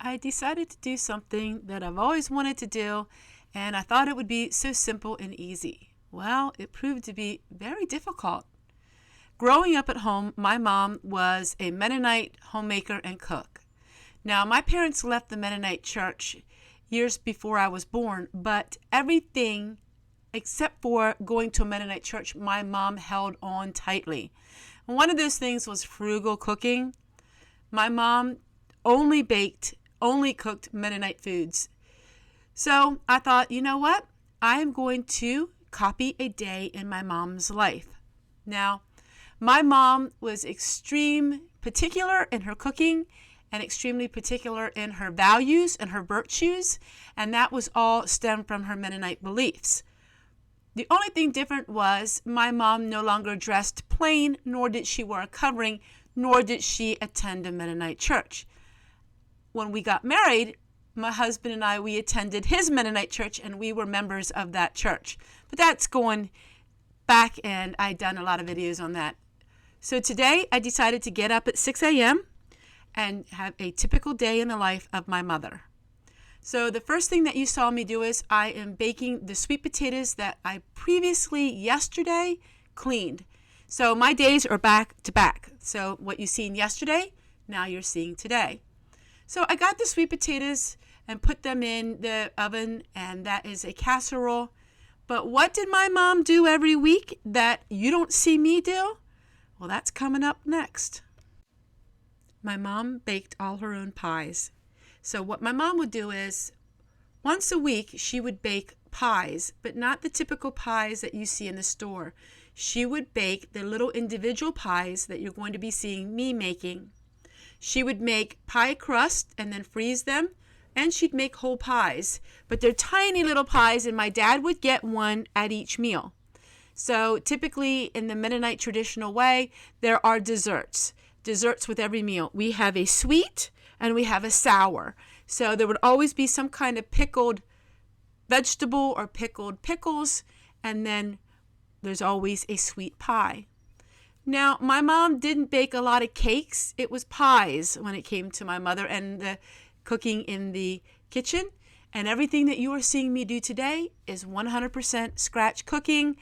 I decided to do something that I've always wanted to do, and I thought it would be so simple and easy. Well, it proved to be very difficult. Growing up at home, my mom was a Mennonite homemaker and cook. Now, my parents left the Mennonite church years before I was born, but everything except for going to a Mennonite church, my mom held on tightly. One of those things was frugal cooking. My mom only cooked Mennonite foods. So I thought, you know what? I am going to copy a day in my mom's life. Now, my mom was extreme particular in her cooking and extremely particular in her values and her virtues, and that was all stemmed from her Mennonite beliefs. The only thing different was my mom no longer dressed plain, nor did she wear a covering, nor did she attend a Mennonite church. When we got married, my husband and I, we attended his Mennonite church, and we were members of that church. But that's going back, and I've done a lot of videos on that. So today I decided to get up at 6 a.m. and have a typical day in the life of my mother. So the first thing that you saw me do is I am baking the sweet potatoes that I previously yesterday cleaned. So my days are back to back. So what you seen yesterday, now you're seeing today. So I got the sweet potatoes and put them in the oven, and that is a casserole. But what did my mom do every week that you don't see me do? Well, that's coming up next. My mom baked all her own pies. So what my mom would do is once a week she would bake pies, but not the typical pies that you see in the store. She would bake the little individual pies that you're going to be seeing me making. She would make pie crust and then freeze them, and she'd make whole pies. But they're tiny little pies, and my dad would get one at each meal. So typically in the Mennonite traditional way, there are desserts with every meal. We have a sweet and we have a sour. So there would always be some kind of pickled vegetable or pickled pickles, and then there's always a sweet pie. Now, my mom didn't bake a lot of cakes. It was pies when it came to my mother and the cooking in the kitchen. And everything that you are seeing me do today is 100% scratch cooking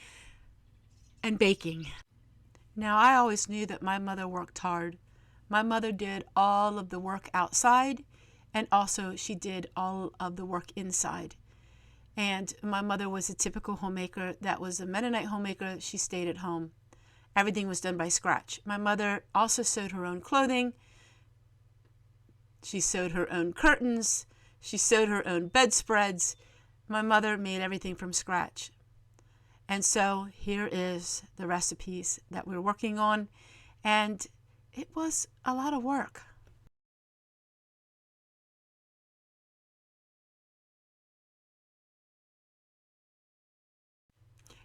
and baking. Now, I always knew that my mother worked hard. My mother did all of the work outside, and also she did all of the work inside. And my mother was a typical homemaker that was a Mennonite homemaker. She stayed at home. Everything was done by scratch. My mother also sewed her own clothing. She sewed her own curtains. She sewed her own bedspreads. My mother made everything from scratch. And so here is the recipes that we're working on, and it was a lot of work.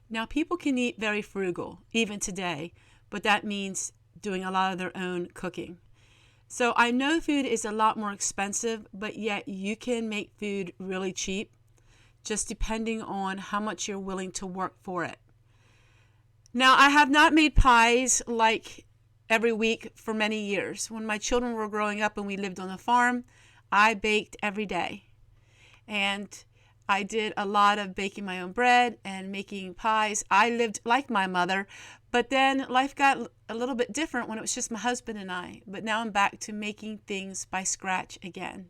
Now, people can eat very frugal, even today, but that means doing a lot of their own cooking. So I know food is a lot more expensive, but yet you can make food really cheap, just depending on how much you're willing to work for it. Now, I have not made pies like every week for many years. When my children were growing up and we lived on a farm, I baked every day. And I did a lot of baking my own bread and making pies. I lived like my mother, but then life got a little bit different when it was just my husband and I. But now I'm back to making things by scratch again.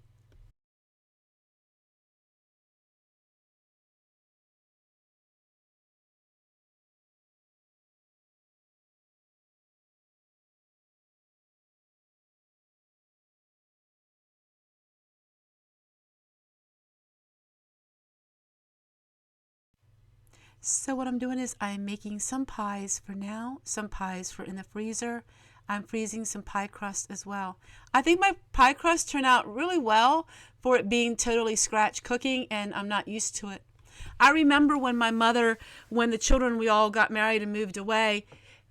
So what I'm doing is I'm making some pies for now, some pies for in the freezer. I'm freezing some pie crust as well. I think my pie crust turned out really well for it being totally scratch cooking, and I'm not used to it. I remember when my mother, when the children, we all got married and moved away,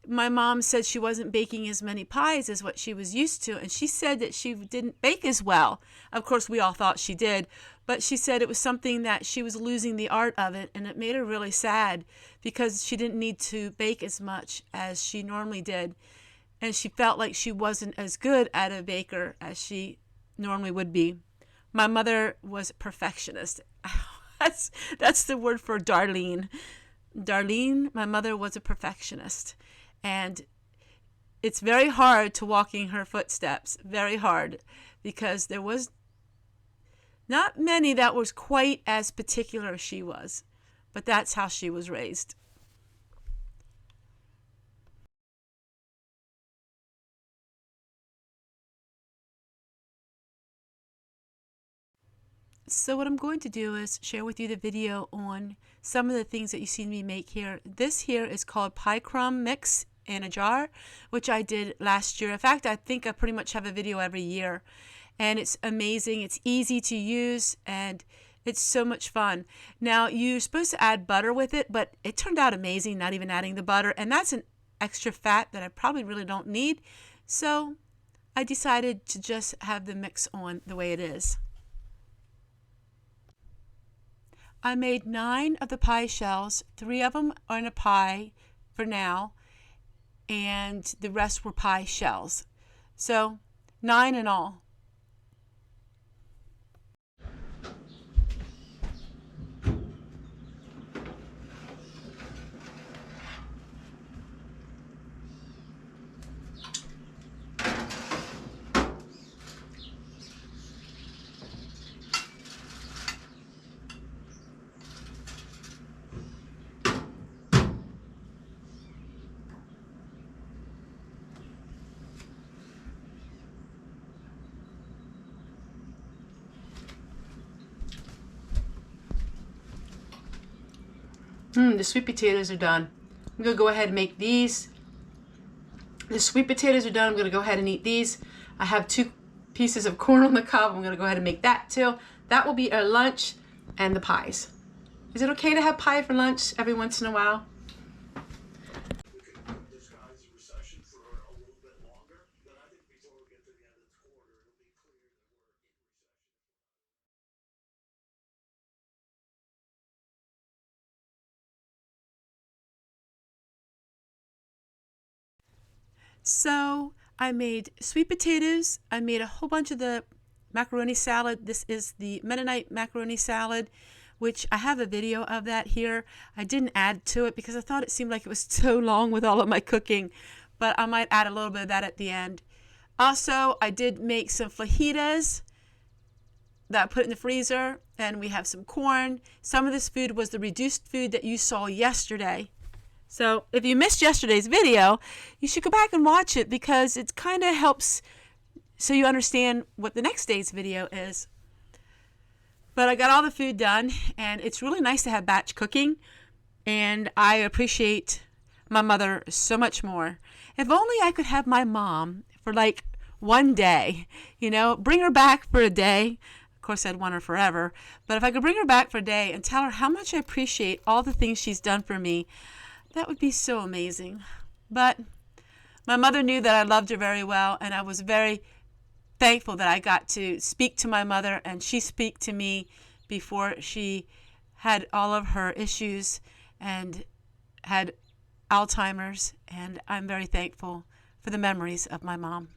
my mom said she wasn't baking as many pies as what she was used to, and she said that she didn't bake as well. Of course, we all thought she did, but she said it was something that she was losing the art of it, and it made her really sad because she didn't need to bake as much as she normally did, and she felt like she wasn't as good at a baker as she normally would be. My mother was a perfectionist. That's the word for Darlene. Darlene, my mother was a perfectionist. And it's very hard to walk in her footsteps. Very hard. Because there was not many that was quite as particular as she was. But that's how she was raised. So what I'm going to do is share with you the video on some of the things that you see me make here. This here is called pie crumb mix in a jar, which I did last year. In fact, I think I pretty much have a video every year. And it's amazing. It's easy to use and it's so much fun. Now, you're supposed to add butter with it, but it turned out amazing not even adding the butter. And that's an extra fat that I probably really don't need. So I decided to just have the mix on the way it is. I made 9 of the pie shells. 3 of them are in a pie for now, and the rest were pie shells. So 9 in all. The sweet potatoes are done. I'm going to go ahead and make these. The sweet potatoes are done. I'm going to go ahead and eat these. I have 2 pieces of corn on the cob. I'm going to go ahead and make that too. That will be our lunch and the pies. Is it okay to have pie for lunch every once in a while? So I made sweet potatoes. I made a whole bunch of the macaroni salad. This is the Mennonite macaroni salad, which I have a video of that here. I didn't add to it because I thought it seemed like it was so long with all of my cooking, but I might add a little bit of that at the end. Also, I did make some fajitas that I put in the freezer, and we have some corn. Some of this food was the reduced food that you saw yesterday. So if you missed yesterday's video, you should go back and watch it because it kind of helps so you understand what the next day's video is. But I got all the food done, and it's really nice to have batch cooking, and I appreciate my mother so much more. If only I could have my mom for like one day, bring her back for a day. Of course, I'd want her forever. But if I could bring her back for a day and tell her how much I appreciate all the things she's done for me, that would be so amazing. But my mother knew that I loved her very well, and I was very thankful that I got to speak to my mother and she speak to me before she had all of her issues and had Alzheimer's, and I'm very thankful for the memories of my mom.